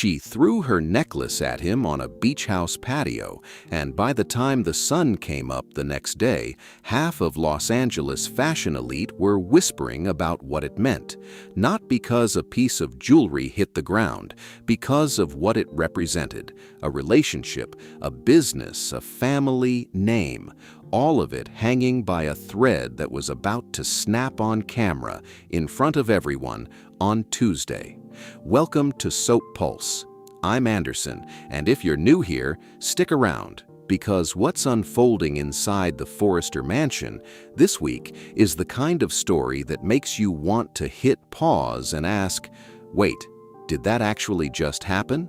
She threw her necklace at him on a beach house patio, and by the time the sun came up the next day, half of Los Angeles fashion elite were whispering about what it meant, not because a piece of jewelry hit the ground, because of what it represented: a relationship, a business, a family name, all of it hanging by a thread that was about to snap on camera in front of everyone on Tuesday. Welcome to Soap Pulse. I'm Anderson, and if you're new here, stick around, because what's unfolding inside the Forrester mansion this week is the kind of story that makes you want to hit pause and ask, wait, did that actually just happen?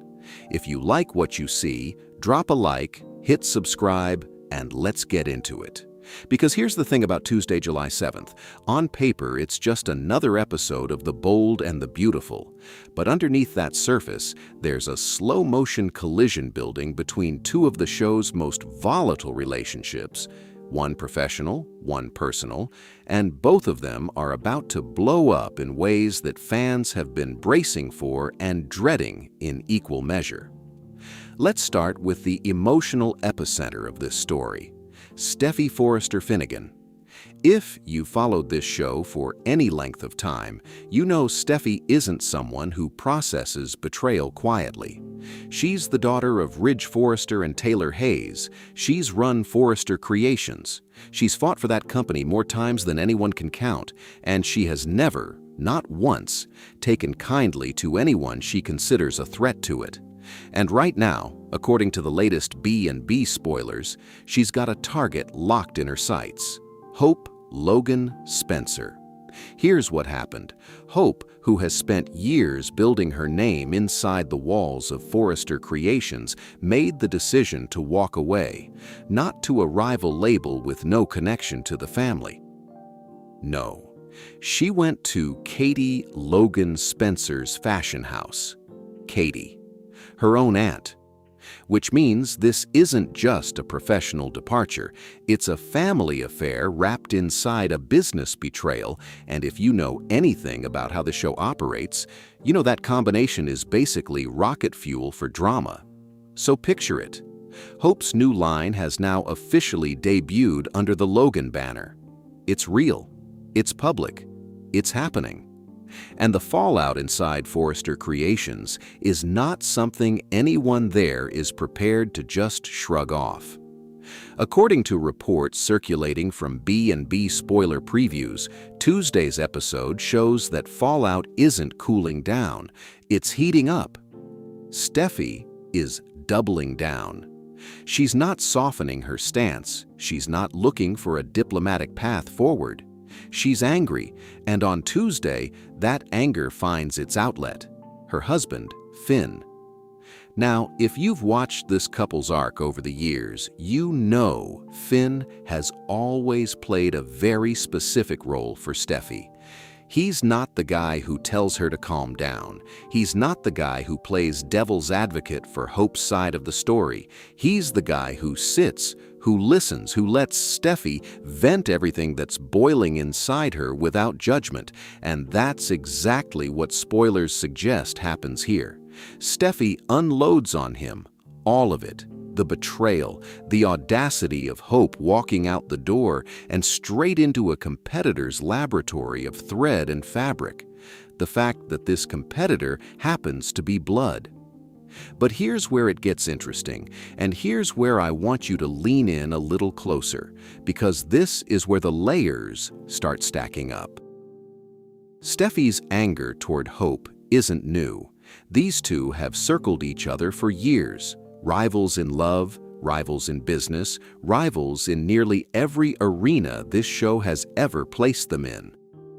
If you like what you see, drop a like, hit subscribe, and let's get into it. Because here's the thing about Tuesday, July 7th. On paper, it's just another episode of The Bold and the Beautiful. But underneath that surface, there's a slow-motion collision building between two of the show's most volatile relationships, one professional, one personal, and both of them are about to blow up in ways that fans have been bracing for and dreading in equal measure. Let's start with the emotional epicenter of this story: Steffy Forrester Finnegan. If you followed this show for any length of time, you know Steffy isn't someone who processes betrayal quietly. She's the daughter of RJ Forrester and Taylor Hayes. She's run Forrester Creations. She's fought for that company more times than anyone can count, and she has never, not once, taken kindly to anyone she considers a threat to it. And right now, according to the latest B&B spoilers, she's got a target locked in her sights: Hope Logan Spencer. Here's what happened. Hope, who has spent years building her name inside the walls of Forrester Creations, made the decision to walk away, not to a rival label with no connection to the family. No, she went to Katie Logan Spencer's fashion house. Katie, her own aunt. Which means this isn't just a professional departure, it's a family affair wrapped inside a business betrayal, and if you know anything about how the show operates, you know that combination is basically rocket fuel for drama. So picture it. Hope's new line has now officially debuted under the Logan banner. It's real. It's public. It's happening. And the fallout inside Forrester Creations is not something anyone there is prepared to just shrug off. According to reports circulating from B&B spoiler previews, Tuesday's episode shows that fallout isn't cooling down, it's heating up. Steffy is doubling down. She's not softening her stance, she's not looking for a diplomatic path forward. She's angry, and on Tuesday, that anger finds its outlet: her husband, Finn. Now, if you've watched this couple's arc over the years, you know Finn has always played a very specific role for Steffy. He's not the guy who tells her to calm down. He's not the guy who plays devil's advocate for Hope's side of the story. He's the guy who sits, who listens, who lets Steffy vent everything that's boiling inside her without judgment. And that's exactly what spoilers suggest happens here. Steffy unloads on him, all of it. The betrayal, the audacity of Hope walking out the door and straight into a competitor's laboratory of thread and fabric. The fact that this competitor happens to be blood. But here's where it gets interesting, and here's where I want you to lean in a little closer, because this is where the layers start stacking up. Steffy's anger toward Hope isn't new. These two have circled each other for years. Rivals in love, rivals in business, rivals in nearly every arena this show has ever placed them in.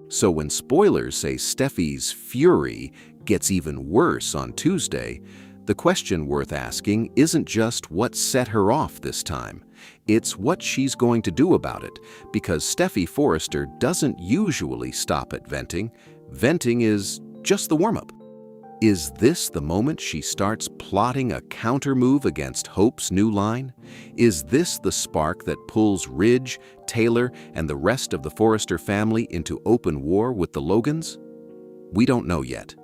So when spoilers say Steffy's fury gets even worse on Tuesday, the question worth asking isn't just what set her off this time. It's what she's going to do about it, because Steffy Forrester doesn't usually stop at venting. Venting is just the warm-up. Is this the moment she starts plotting a counter-move against Hope's new line? Is this the spark that pulls RJ, Taylor, and the rest of the Forrester family into open war with the Logans? We don't know yet.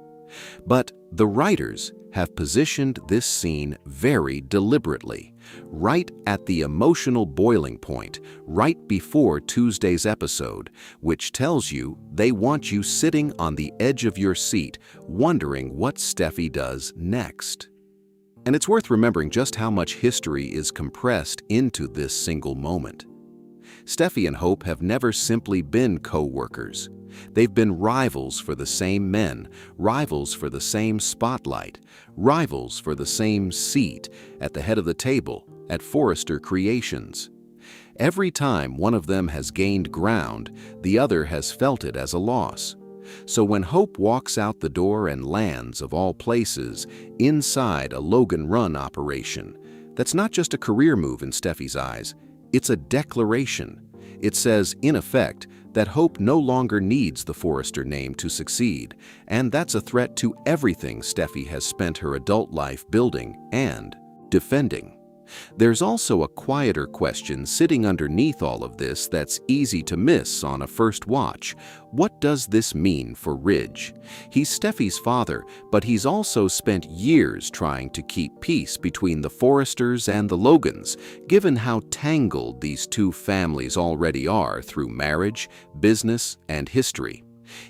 But the writers have positioned this scene very deliberately, right at the emotional boiling point, right before Tuesday's episode, which tells you they want you sitting on the edge of your seat, wondering what Steffy does next. And it's worth remembering just how much history is compressed into this single moment. Steffy and Hope have never simply been co-workers. They've been rivals for the same men, rivals for the same spotlight, rivals for the same seat at the head of the table at Forrester Creations. Every time one of them has gained ground, the other has felt it as a loss. So when Hope walks out the door and lands, of all places, inside a Logan Run operation, that's not just a career move in Steffy's eyes, it's a declaration. It says, in effect, that Hope no longer needs the Forrester name to succeed, and that's a threat to everything Steffy has spent her adult life building and defending. There's also a quieter question sitting underneath all of this that's easy to miss on a first watch. What does this mean for Ridge? He's Steffy's father, but he's also spent years trying to keep peace between the Forresters and the Logans, given how tangled these two families already are through marriage, business, and history.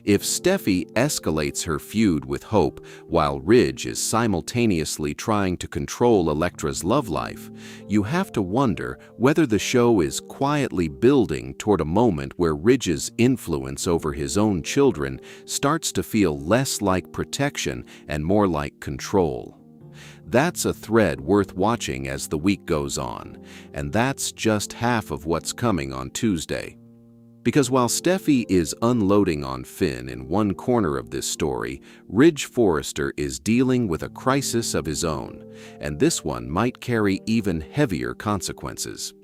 If Steffy escalates her feud with Hope while Ridge is simultaneously trying to control Electra's love life, you have to wonder whether the show is quietly building toward a moment where Ridge's influence over his own children starts to feel less like protection and more like control. That's a thread worth watching as the week goes on, and that's just half of what's coming on Tuesday. Because while Steffy is unloading on Finn in one corner of this story, RJ Forrester is dealing with a crisis of his own, and this one might carry even heavier consequences.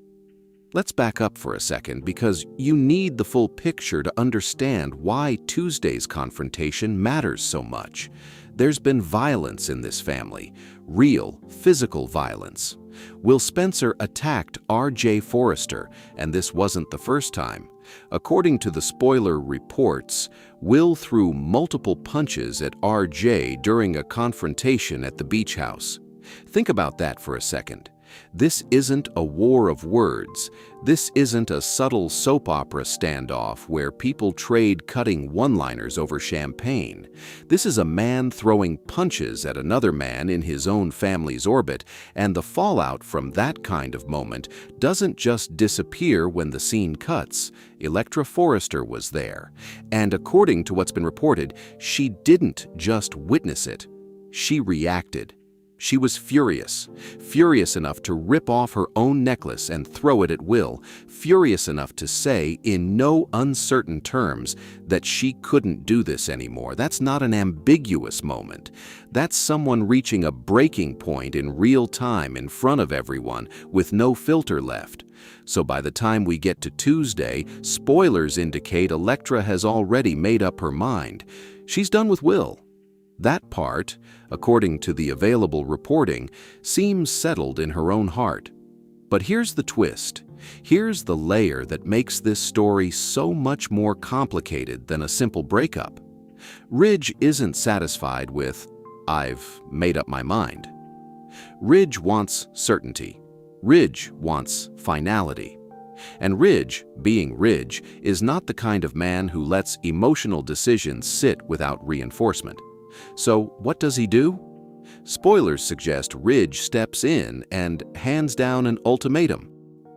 Let's back up for a second because you need the full picture to understand why Tuesday's confrontation matters so much. There's been violence in this family, real physical violence. Will Spencer attacked RJ Forrester, and this wasn't the first time. According to the spoiler reports, Will threw multiple punches at RJ during a confrontation at the beach house. Think about that for a second. This isn't a war of words. This isn't a subtle soap opera standoff where people trade cutting one-liners over champagne. This is a man throwing punches at another man in his own family's orbit, and the fallout from that kind of moment doesn't just disappear when the scene cuts. Electra Forrester was there, and according to what's been reported, she didn't just witness it. She reacted. She was furious enough to rip off her own necklace and throw it at Will, furious enough to say in no uncertain terms that she couldn't do this anymore. That's not an ambiguous moment. That's someone reaching a breaking point in real time in front of everyone with no filter left. So by the time we get to Tuesday, spoilers indicate Electra has already made up her mind. She's done with Will. That part, according to the available reporting, seems settled in her own heart. But here's the twist. Here's the layer that makes this story so much more complicated than a simple breakup. RJ isn't satisfied with, "I've made up my mind." RJ wants certainty. RJ wants finality. And RJ, being RJ, is not the kind of man who lets emotional decisions sit without reinforcement. So what does he do? Spoilers suggest RJ steps in and hands down an ultimatum.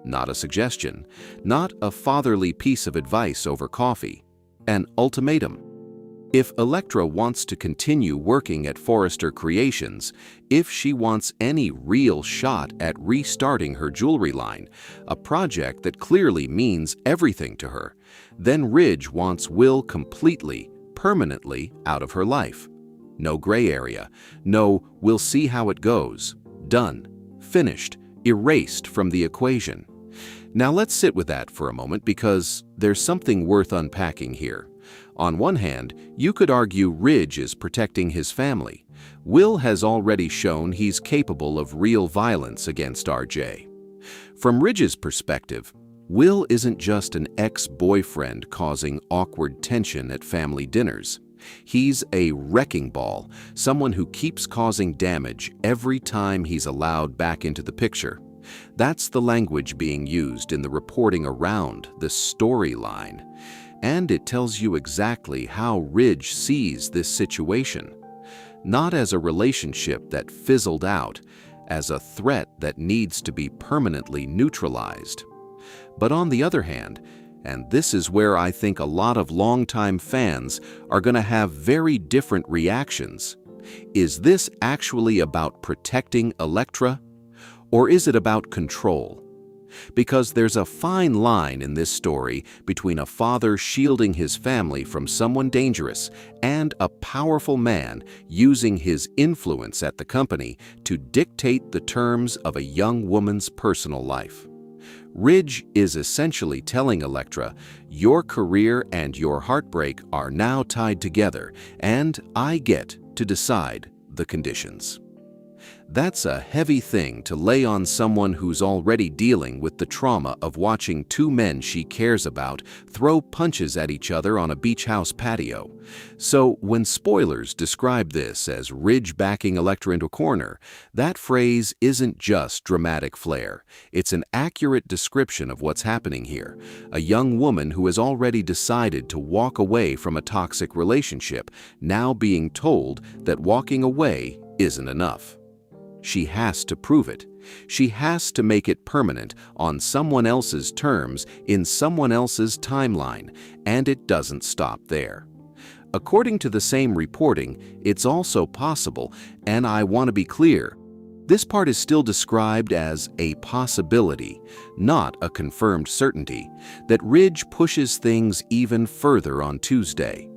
Not a suggestion, not a fatherly piece of advice over coffee. An ultimatum. If Electra wants to continue working at Forrester Creations, if she wants any real shot at restarting her jewelry line, a project that clearly means everything to her, then RJ wants Will completely, permanently out of her life. No gray area. No, we'll see how it goes. Done. Finished. Erased from the equation. Now let's sit with that for a moment because there's something worth unpacking here. On one hand, you could argue RJ is protecting his family. Will has already shown he's capable of real violence against RJ. From RJ's perspective, Will isn't just an ex-boyfriend causing awkward tension at family dinners. He's a wrecking ball, someone who keeps causing damage every time he's allowed back into the picture. That's the language being used in the reporting around this storyline. And it tells you exactly how Ridge sees this situation. Not as a relationship that fizzled out, as a threat that needs to be permanently neutralized. But on the other hand, and this is where I think a lot of longtime fans are going to have very different reactions, is this actually about protecting Electra? Or is it about control? Because there's a fine line in this story between a father shielding his family from someone dangerous and a powerful man using his influence at the company to dictate the terms of a young woman's personal life. Ridge is essentially telling Electra, your career and your heartbreak are now tied together, and I get to decide the conditions. That's a heavy thing to lay on someone who's already dealing with the trauma of watching two men she cares about throw punches at each other on a beach house patio. So when spoilers describe this as Ridge backing Electra into a corner, that phrase isn't just dramatic flair. It's an accurate description of what's happening here. A young woman who has already decided to walk away from a toxic relationship, now being told that walking away isn't enough. She has to prove it. She has to make it permanent on someone else's terms in someone else's timeline, and it doesn't stop there. According to the same reporting, it's also possible, and I want to be clear, this part is still described as a possibility, not a confirmed certainty, that Ridge pushes things even further on Tuesday.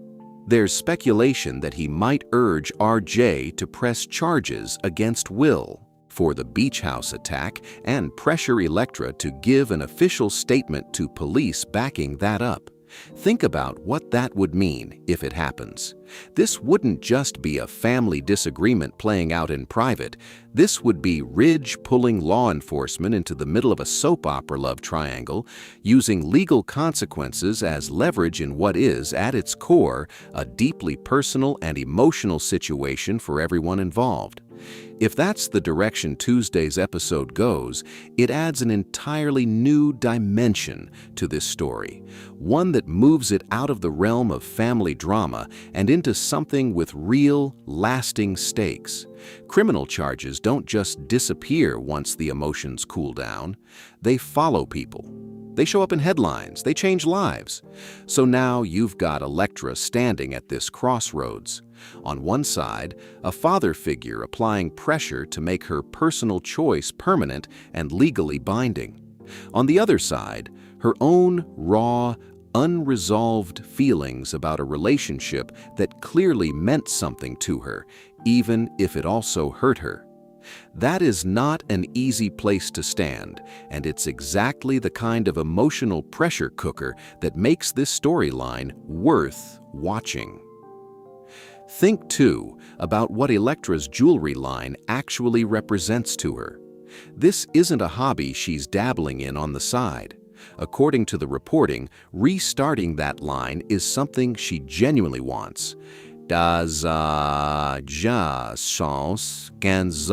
There's speculation that he might urge RJ to press charges against Will for the beach house attack and pressure Electra to give an official statement to police backing that up. Think about what that would mean if it happens. This wouldn't just be a family disagreement playing out in private. This would be Ridge pulling law enforcement into the middle of a soap opera love triangle, using legal consequences as leverage in what is, at its core, a deeply personal and emotional situation for everyone involved. If that's the direction Tuesday's episode goes, it adds an entirely new dimension to this story, one that moves it out of the realm of family drama and into something with real, lasting stakes. Criminal charges don't just disappear once the emotions cool down. They follow people. They show up in headlines. They change lives. So now you've got Electra standing at this crossroads. On one side, a father figure applying pressure to make her personal choice permanent and legally binding. On the other side, her own raw, unresolved feelings about a relationship that clearly meant something to her, even if it also hurt her. That is not an easy place to stand, and it's exactly the kind of emotional pressure cooker that makes this storyline worth watching. Think, too, about what Electra's jewelry line actually represents to her. This isn't a hobby she's dabbling in on the side. According to the reporting, restarting that line is something she genuinely wants. Das ja chance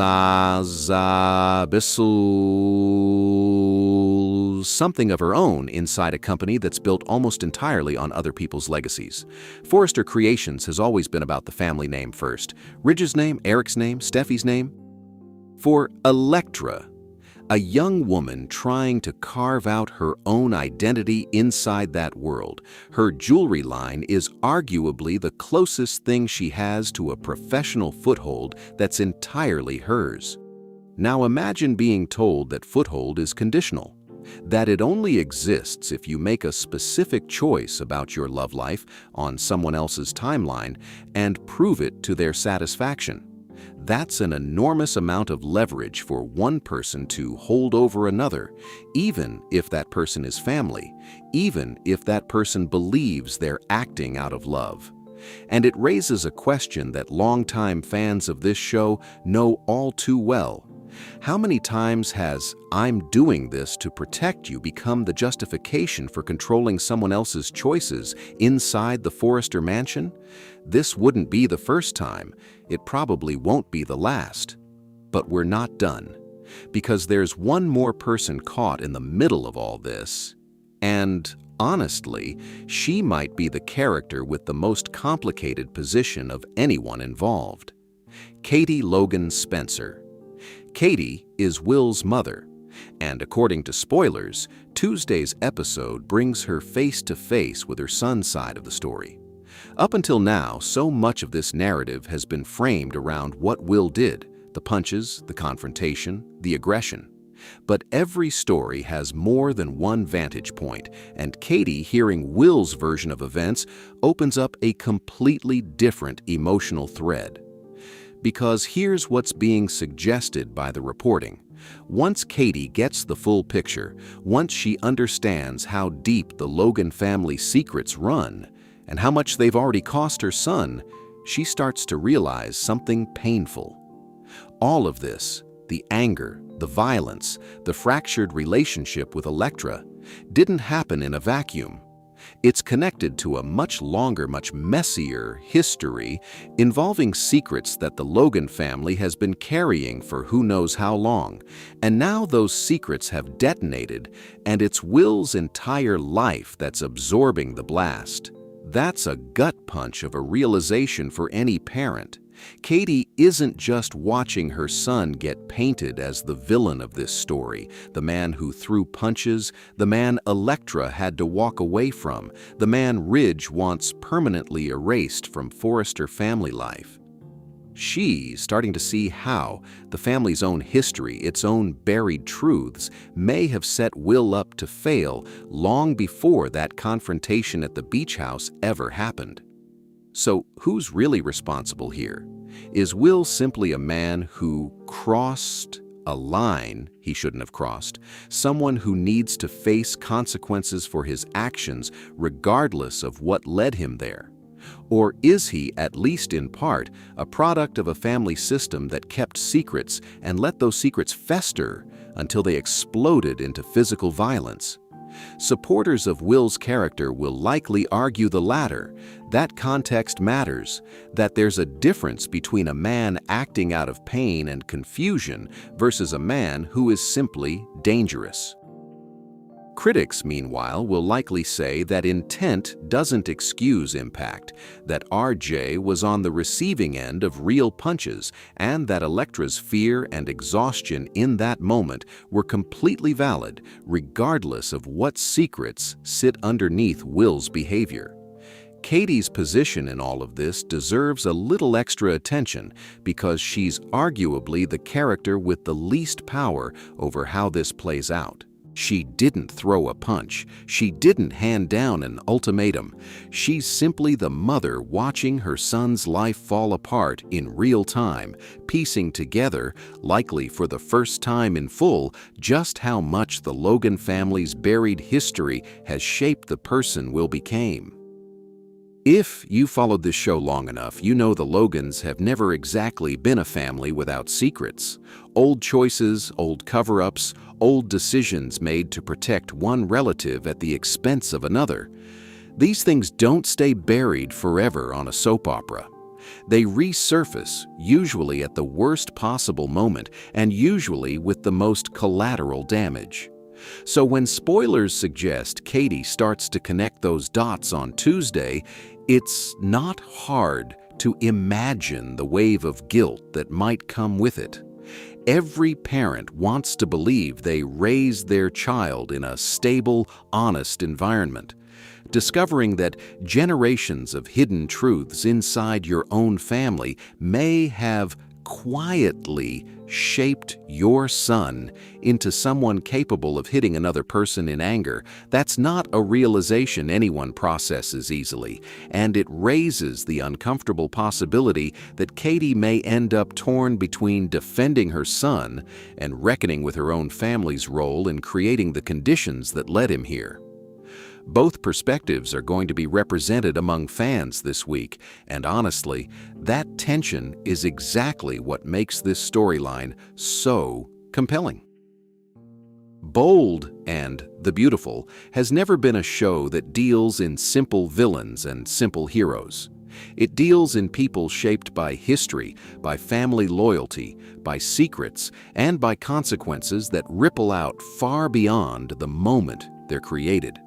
something of her own inside a company that's built almost entirely on other people's legacies. Forrester Creations has always been about the family name first. Ridge's name, Eric's name, Steffi's name. For Electra, a young woman trying to carve out her own identity inside that world, her jewelry line is arguably the closest thing she has to a professional foothold that's entirely hers. Now imagine being told that foothold is conditional, that it only exists if you make a specific choice about your love life on someone else's timeline and prove it to their satisfaction. That's an enormous amount of leverage for one person to hold over another, even if that person is family, even if that person believes they're acting out of love. And it raises a question that longtime fans of this show know all too well. How many times has "I'm doing this to protect you" become the justification for controlling someone else's choices inside the Forrester mansion? This wouldn't be the first time. It probably won't be the last. But we're not done, because there's one more person caught in the middle of all this. And honestly, she might be the character with the most complicated position of anyone involved. Katie Logan Spencer. Katie is Will's mother, and according to spoilers, Tuesday's episode brings her face to face with her son's side of the story. Up until now, so much of this narrative has been framed around what Will did: the punches, the confrontation, the aggression. But every story has more than one vantage point, and Katie hearing Will's version of events opens up a completely different emotional thread. Because here's what's being suggested by the reporting. Once Katie gets the full picture, once she understands how deep the Logan family secrets run, and how much they've already cost her son, she starts to realize something painful. All of this, the anger, the violence, the fractured relationship with Electra, didn't happen in a vacuum. It's connected to a much longer, much messier history involving secrets that the Logan family has been carrying for who knows how long. And now those secrets have detonated, and it's Will's entire life that's absorbing the blast. That's a gut punch of a realization for any parent. Katie isn't just watching her son get painted as the villain of this story, the man who threw punches, the man Electra had to walk away from, the man Ridge wants permanently erased from Forrester family life. She's starting to see how the family's own history, its own buried truths, may have set Will up to fail long before that confrontation at the beach house ever happened. So who's really responsible here? Is Will simply a man who crossed a line he shouldn't have crossed, someone who needs to face consequences for his actions regardless of what led him there? Or is he, at least in part, a product of a family system that kept secrets and let those secrets fester until they exploded into physical violence? Supporters of Will's character will likely argue the latter, that context matters, that there's a difference between a man acting out of pain and confusion versus a man who is simply dangerous. Critics, meanwhile, will likely say that intent doesn't excuse impact, that RJ was on the receiving end of real punches, and that Electra's fear and exhaustion in that moment were completely valid, regardless of what secrets sit underneath Will's behavior. Katie's position in all of this deserves a little extra attention because she's arguably the character with the least power over how this plays out. She didn't throw a punch. She didn't hand down an ultimatum. She's simply the mother watching her son's life fall apart in real time, piecing together, likely for the first time in full, just how much the Logan family's buried history has shaped the person Will became. If you followed this show long enough, you know the Logans have never exactly been a family without secrets. Old choices, old cover-ups, old decisions made to protect one relative at the expense of another. These things don't stay buried forever on a soap opera. They resurface, usually at the worst possible moment, and usually with the most collateral damage. So when spoilers suggest Katie starts to connect those dots on Tuesday, it's not hard to imagine the wave of guilt that might come with it. Every parent wants to believe they raised their child in a stable, honest environment. Discovering that generations of hidden truths inside your own family may have quietly shaped your son into someone capable of hitting another person in anger, that's not a realization anyone processes easily, and it raises the uncomfortable possibility that Katie may end up torn between defending her son and reckoning with her own family's role in creating the conditions that led him here. Both perspectives are going to be represented among fans this week, and honestly, that tension is exactly what makes this storyline so compelling. Bold and The Beautiful has never been a show that deals in simple villains and simple heroes. It deals in people shaped by history, by family loyalty, by secrets, and by consequences that ripple out far beyond the moment they're created.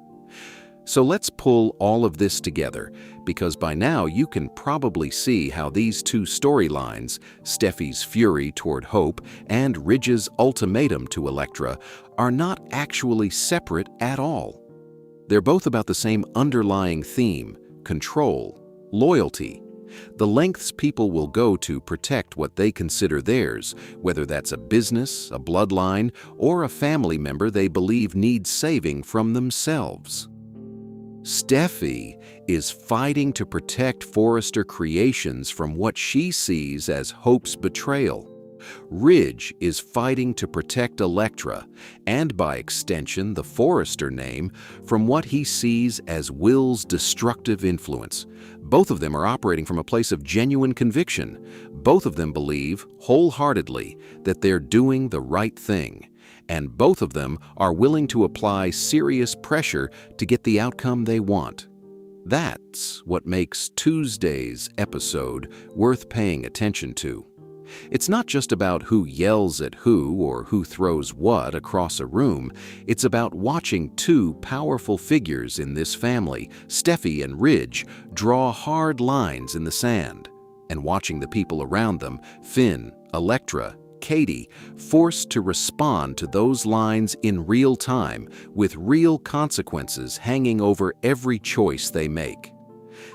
So let's pull all of this together, because by now you can probably see how these two storylines, Steffy's fury toward Hope and Ridge's ultimatum to Electra, are not actually separate at all. They're both about the same underlying theme: control, loyalty, the lengths people will go to protect what they consider theirs, whether that's a business, a bloodline, or a family member they believe needs saving from themselves. Steffy is fighting to protect Forrester Creations from what she sees as Hope's betrayal. Ridge is fighting to protect Electra, and by extension the Forrester name, from what he sees as Will's destructive influence. Both of them are operating from a place of genuine conviction. Both of them believe wholeheartedly that they're doing the right thing. And both of them are willing to apply serious pressure to get the outcome they want. That's what makes Tuesday's episode worth paying attention to. It's not just about who yells at who or who throws what across a room. It's about watching two powerful figures in this family, Steffy and Ridge, draw hard lines in the sand, and watching the people around them, Finn, Electra, Katie, forced to respond to those lines in real time, with real consequences hanging over every choice they make.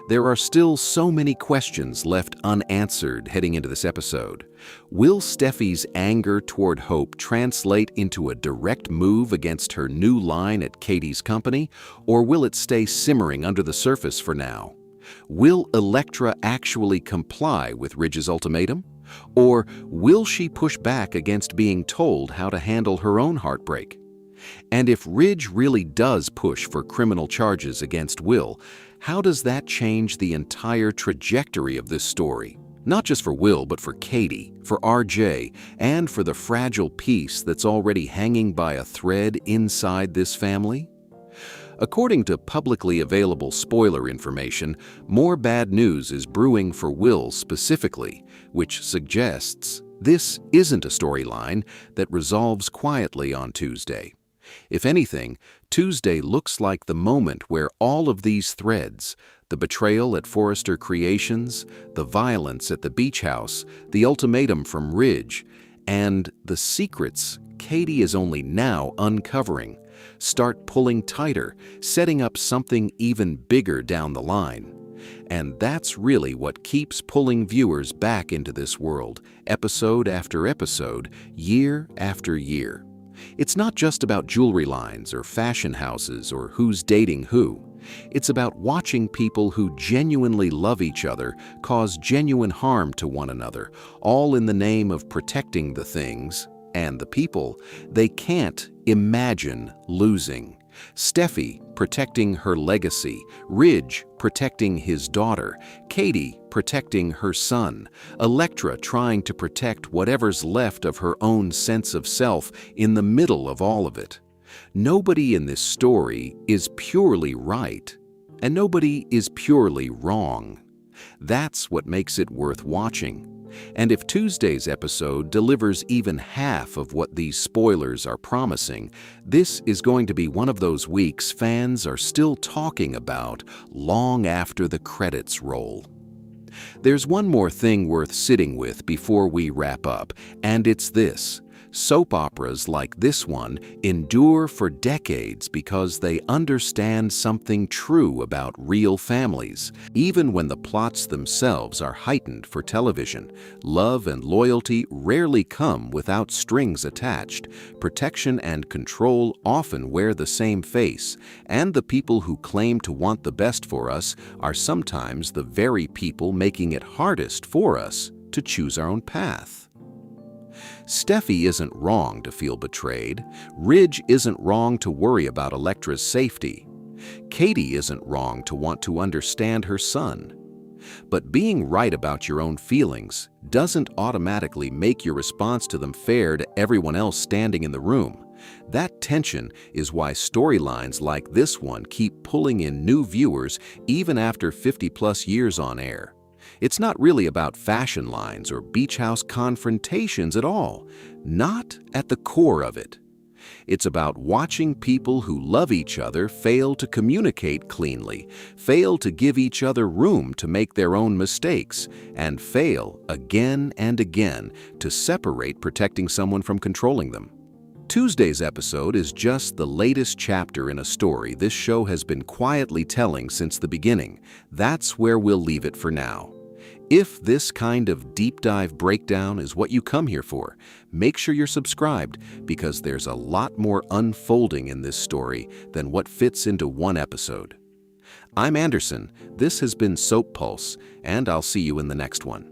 There are still so many questions left unanswered heading into this episode. Will Steffy's anger toward Hope translate into a direct move against her new line at Katie's company, or will it stay simmering under the surface for now? Will Electra actually comply with Ridge's ultimatum? Or will she push back against being told how to handle her own heartbreak? And if Ridge really does push for criminal charges against Will, how does that change the entire trajectory of this story? Not just for Will, but for Katie, for RJ, and for the fragile peace that's already hanging by a thread inside this family? According to publicly available spoiler information, more bad news is brewing for Will specifically, which suggests this isn't a storyline that resolves quietly on Tuesday. If anything, Tuesday looks like the moment where all of these threads, the betrayal at Forrester Creations, the violence at the beach house, the ultimatum from Ridge, and the secrets Katie is only now uncovering, start pulling tighter, setting up something even bigger down the line. And that's really what keeps pulling viewers back into this world, episode after episode, year after year. It's not just about jewelry lines or fashion houses or who's dating who. It's about watching people who genuinely love each other cause genuine harm to one another, all in the name of protecting the things and the people they can't imagine losing. Steffy protecting her legacy, Ridge protecting his daughter, Katie protecting her son, Electra trying to protect whatever's left of her own sense of self in the middle of all of it. Nobody in this story is purely right, and nobody is purely wrong. That's what makes it worth watching. And if Tuesday's episode delivers even half of what these spoilers are promising, this is going to be one of those weeks fans are still talking about long after the credits roll. There's one more thing worth sitting with before we wrap up, and it's this. Soap operas like this one endure for decades because they understand something true about real families. Even when the plots themselves are heightened for television, love and loyalty rarely come without strings attached. Protection and control often wear the same face, and the people who claim to want the best for us are sometimes the very people making it hardest for us to choose our own path. Steffy isn't wrong to feel betrayed. Ridge isn't wrong to worry about Electra's safety. Katie isn't wrong to want to understand her son. But being right about your own feelings doesn't automatically make your response to them fair to everyone else standing in the room. That tension is why storylines like this one keep pulling in new viewers even after 50+ years on air. It's not really about fashion lines or beach house confrontations at all, not at the core of it. It's about watching people who love each other fail to communicate cleanly, fail to give each other room to make their own mistakes, and fail again and again to separate protecting someone from controlling them. Tuesday's episode is just the latest chapter in a story this show has been quietly telling since the beginning. That's where we'll leave it for now. If this kind of deep dive breakdown is what you come here for, make sure you're subscribed because there's a lot more unfolding in this story than what fits into one episode. I'm Anderson, this has been Soap Pulse, and I'll see you in the next one.